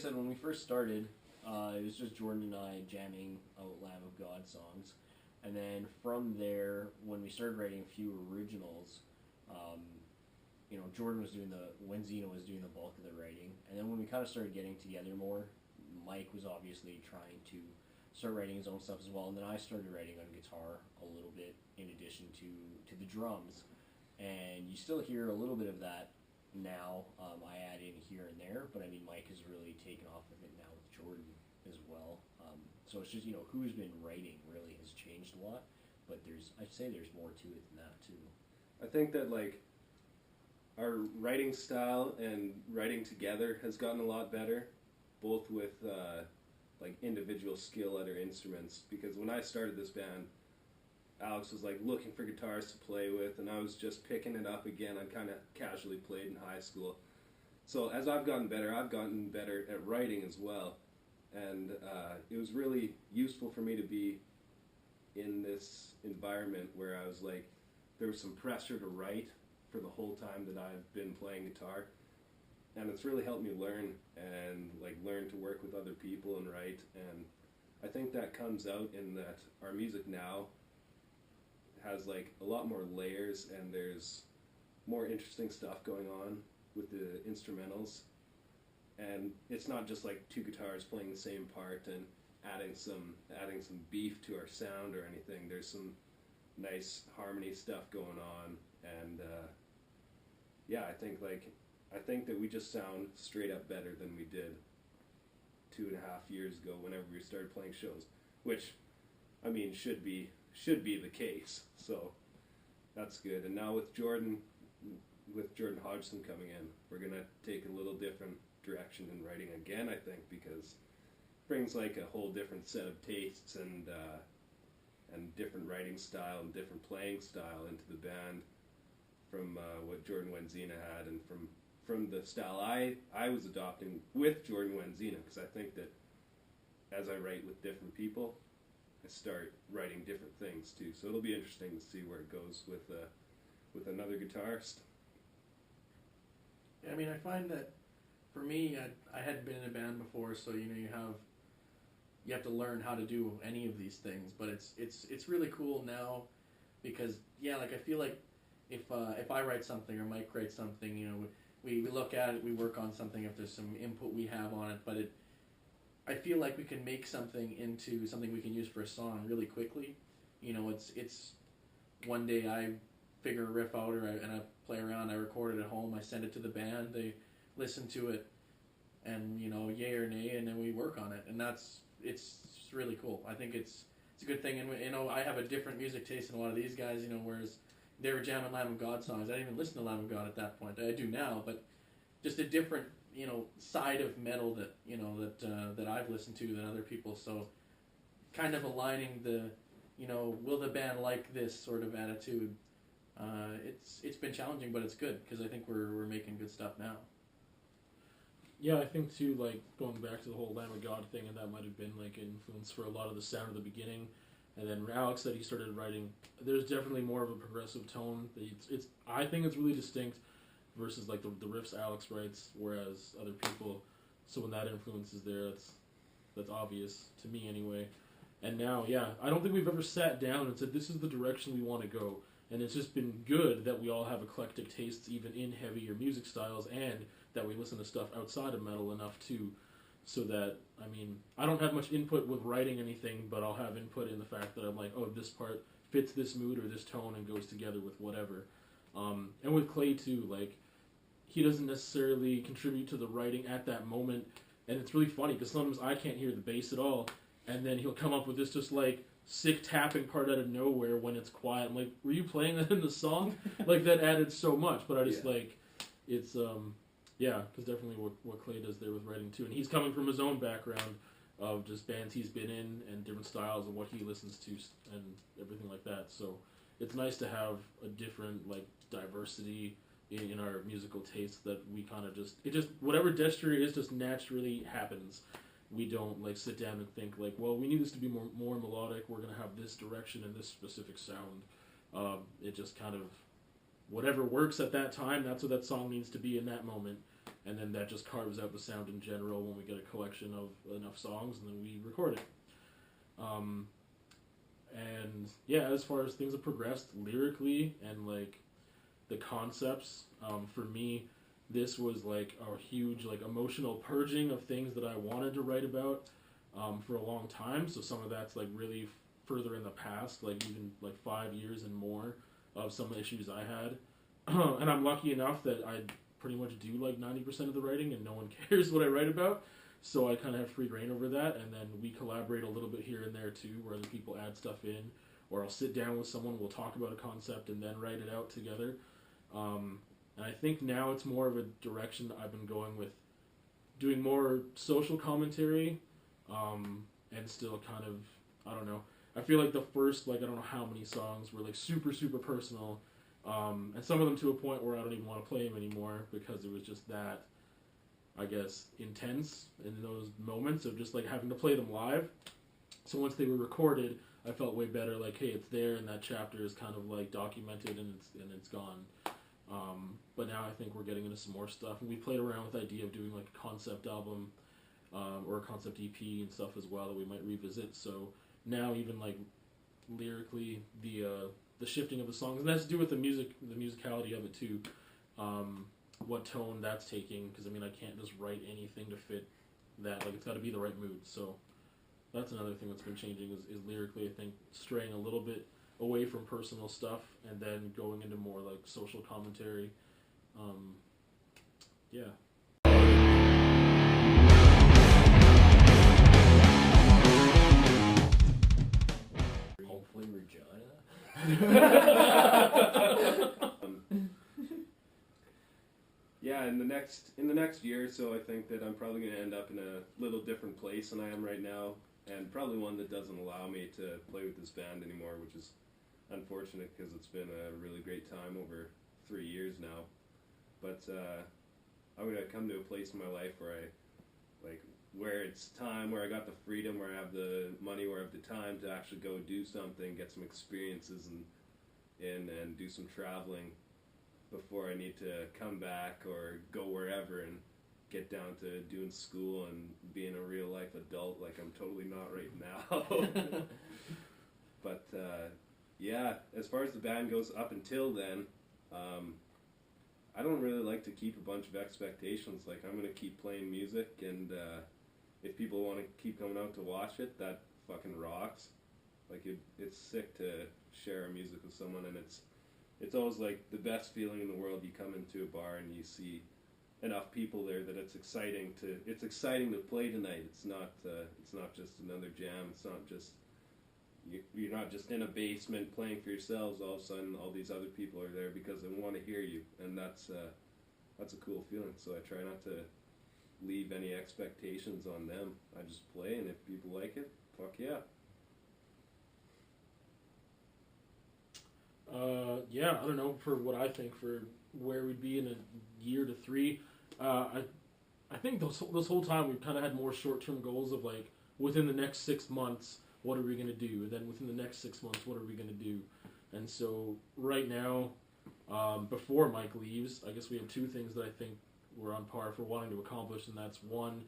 said, when we first started, it was just Jordan and I jamming out Lamb of God songs. And then from there, when we started writing a few originals, Jordan was doing Wenzina was doing the bulk of the writing. And then when we kind of started getting together more, Mike was obviously trying to start writing his own stuff as well. And then I started writing on guitar a little bit in addition to the drums. And you still hear a little bit of that now. I add in here and there, but I mean, Mike has really taken off with it now with Jordan as well. So it's just, who's been writing really has changed a lot, but I'd say there's more to it than that too. I think that our writing style and writing together has gotten a lot better, both with individual skill at our instruments, because when I started this band, Alex was looking for guitars to play with, and I was just picking it up again. I kind of casually played in high school. So as I've gotten better at writing as well. And it was really useful for me to be in this environment where I was there was some pressure to write for the whole time that I've been playing guitar. And it's really helped me learn to work with other people and write. And I think that comes out in that our music now has a lot more layers, and there's more interesting stuff going on with the instrumentals. And it's not just two guitars playing the same part and adding some beef to our sound or anything. There's some nice harmony stuff going on, and I think that we just sound straight up better than we did 2.5 years ago whenever we started playing shows, which I mean should be the case. So that's good. And now with Jordan Hodgson coming in, we're gonna take a little different direction in writing again, I think, because it brings a whole different set of tastes and different writing style and different playing style into the band from what Jordan Wenzina had, and from the style I was adopting with Jordan Wenzina, because I think that as I write with different people, I start writing different things too. So it'll be interesting to see where it goes with another guitarist. Yeah, I mean, I find that for me, I hadn't been in a band before, so you have to learn how to do any of these things. But it's really cool now, because I feel like if I write something or Mike writes something, we look at it, we work on something if there's some input we have on it, but I feel like we can make something into something we can use for a song really quickly. It's one day I figure a riff out and I play around, I record it at home, I send it to the band, they listen to it, and yay or nay, and then we work on it, and it's really cool. I think it's a good thing, and I have a different music taste than a lot of these guys, whereas they were jamming Lamb of God songs. I didn't even listen to Lamb of God at that point. I do now, but just a different side of metal that that I've listened to than other people. So kind of aligning the will the band like this sort of attitude. It's been challenging, but it's good, because I think we're making good stuff now. Yeah, I think too, going back to the whole Lamb of God thing, and that might have been an influence for a lot of the sound at the beginning. And then Alex said he started writing. There's definitely more of a progressive tone. I think it's really distinct versus the riffs Alex writes, whereas other people. So when that influence is there, that's obvious to me anyway. And now, I don't think we've ever sat down and said this is the direction we want to go. And it's just been good that we all have eclectic tastes, even in heavier music styles, and that we listen to stuff outside of metal enough too, so that, I don't have much input with writing anything, but I'll have input in the fact that I'm this part fits this mood or this tone and goes together with whatever. And with Clay too, he doesn't necessarily contribute to the writing at that moment, and it's really funny, because sometimes I can't hear the bass at all, and then he'll come up with this just sick tapping part out of nowhere when it's quiet. I'm were you playing that in the song? That added so much, but I just it's because definitely what Clay does there with writing too, and he's coming from his own background of just bands he's been in and different styles of what he listens to and everything like that. So it's nice to have a different diversity in our musical tastes, that we kind of just whatever Destrier is just naturally happens. We don't sit down and think well, we need this to be more melodic, we're going to have this direction and this specific sound. It just kind of, whatever works at that time, that's what that song needs to be in that moment. and then that just carves out the sound in general when we get a collection of enough songs, and then we record it. And yeah, as far as things have progressed lyrically and like the concepts, for me, this was like a huge like emotional purging of things that I wanted to write about for a long time. So some of that's like really further in the past, like even like 5 years and more of some issues I had. And I'm lucky enough that I pretty much do like 90% of the writing and no one cares what I write about. So I kind of have free reign over that, and then we collaborate a little bit here and there too, where other people add stuff in, or I'll sit down with someone, we'll talk about a concept and then write it out together. And I think now it's more of a direction that I've been going with, doing more social commentary, and still kind of, I don't know, I feel like the first, like, I don't know how many songs were like super, super personal, and some of them to a point where I don't even want to play them anymore because it was just that, I guess, intense in those moments of just like having to play them live. So once they were recorded, I felt way better. Like, hey, it's there, and that chapter is kind of like documented, and it's gone. But now I think we're getting into some more stuff, and we played around with the idea of doing like a concept album or a concept EP and stuff as well that we might revisit. So now even like lyrically, the shifting of the songs, and that's to do with the musicality of it too. What tone that's taking, because I mean I can't just write anything to fit that, like it's got to be the right mood. So that's another thing that's been changing is lyrically, I think, straying a little bit away from personal stuff and then going into more like social commentary. Yeah. Hopefully Regina. Yeah, in the next year or so, I think that I'm probably going to end up in a little different place than I am right now, and probably one that doesn't allow me to play with this band anymore, which is unfortunate because it's been a really great time over 3 years now. But I'm going to come to a place in my life where it's time, where I got the freedom, where I have the money, where I have the time to actually go do something, get some experiences, and do some traveling before I need to come back or go wherever and get down to doing school and being a real life adult like I'm totally not right now. But yeah, as far as the band goes, up until then, I don't really like to keep a bunch of expectations. Like, I'm going to keep playing music, and if people want to keep coming out to watch it, that fucking rocks. Like, it's sick to share our music with someone, and it's always like the best feeling in the world. You come into a bar and you see enough people there that it's exciting to play tonight. It's not just another jam. It's not just you're not just in a basement playing for yourselves. All of a sudden, all these other people are there because they want to hear you, and that's a cool feeling. So I try not to leave any expectations on them. I just play, and if people like it, fuck yeah. Yeah, I don't know, for what I think, for where we'd be in a year to 3, I think this whole time we've kind of had more short-term goals of like, within the next 6 months, what are we going to do? And then within the next 6 months, what are we going to do? And so right now, before Mike leaves, I guess we have 2 things that I think we're on par for wanting to accomplish, and that's 1,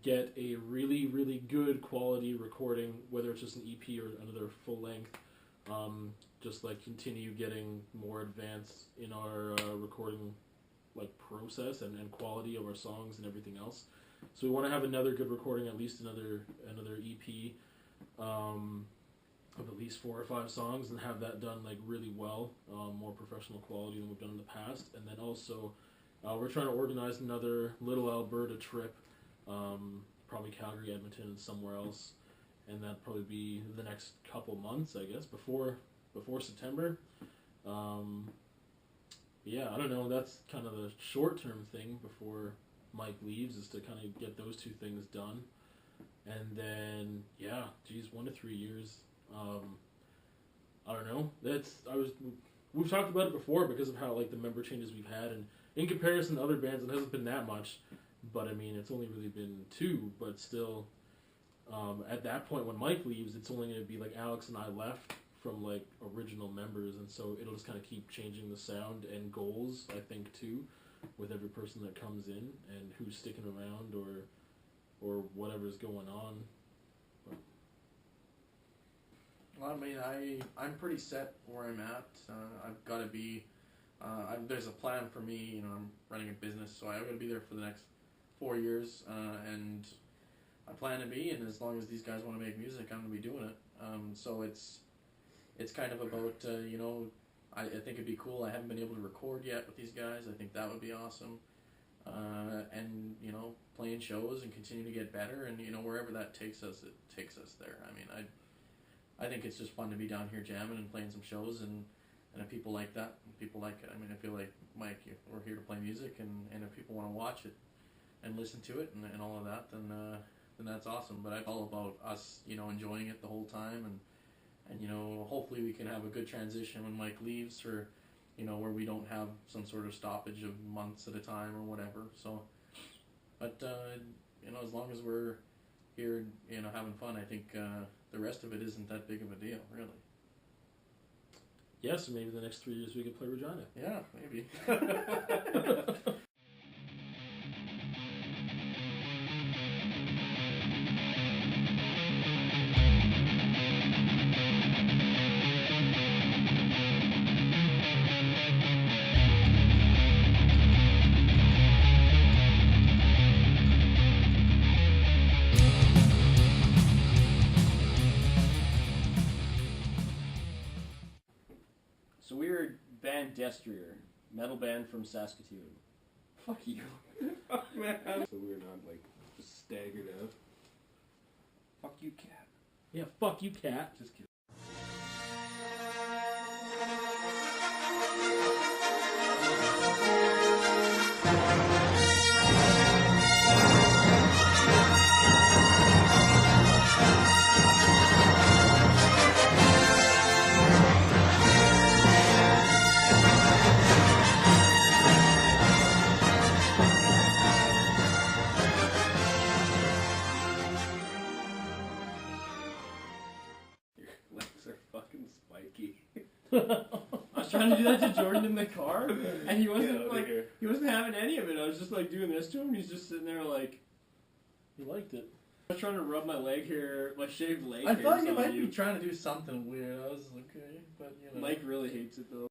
get a really, really good quality recording, whether it's just an EP or another full length. Just like continue getting more advanced in our recording like process and quality of our songs and everything else. So we want to have another good recording, at least another EP of at least 4 or 5 songs, and have that done like really well, more professional quality than we've done in the past. And then also we're trying to organize another little Alberta trip, probably Calgary, Edmonton, and somewhere else. And that'd probably be the next couple months, I guess, before September. Yeah, I don't know. That's kind of the short-term thing before Mike leaves, is to kind of get those 2 things done. And then, yeah, 1 to 3 years. I don't know. We've talked about it before because of how like the member changes we've had, and in comparison to other bands, it hasn't been that much. But I mean, it's only really been 2, but still. At that point, when Mike leaves, it's only going to be like Alex and I left from like original members, and so it'll just kind of keep changing the sound and goals, I think, too. with every person that comes in and who's sticking around or whatever's going on. Well, I mean, I'm pretty set where I'm at. I've got to be. There's a plan for me. You know, I'm running a business, so I've got to be there for the next 4 years, and I plan to be. And as long as these guys want to make music, I'm going to be doing it. So it's kind of about you know, I think it'd be cool. I haven't been able to record yet with these guys. I think that would be awesome. And you know, playing shows and continue to get better, and you know, wherever that takes us, it takes us there. I mean, I think it's just fun to be down here jamming and playing some shows, and if people like that, people like it. I mean, I feel like, Mike, if we're here to play music, and if people want to watch it and listen to it and all of that, then that's awesome. But it's all about us, you know, enjoying it the whole time, and you know, hopefully we can have a good transition when Mike leaves, or you know, where we don't have some sort of stoppage of months at a time or whatever. So, but you know, as long as we're here, you know, having fun, I think the rest of it isn't that big of a deal, really. Yes, maybe the next 3 years we could play Regina. Yeah, maybe. So we were band Destrier, metal band from Saskatoon. Fuck you. Fuck, man. So we're not, like, just staggered out. Fuck you, cat. Yeah, fuck you, cat. Just kidding. Your legs are fucking spiky. I was trying to do that to Jordan in the car, and he Get wasn't outta like here. he wasn't having any of it. I was just like doing this to him, and he's just sitting there like. You liked it. I was trying to rub my leg hair, my shaved leg. I thought hairs you on might be trying to do something weird. I was like, okay, but you know. Mike really hates it though.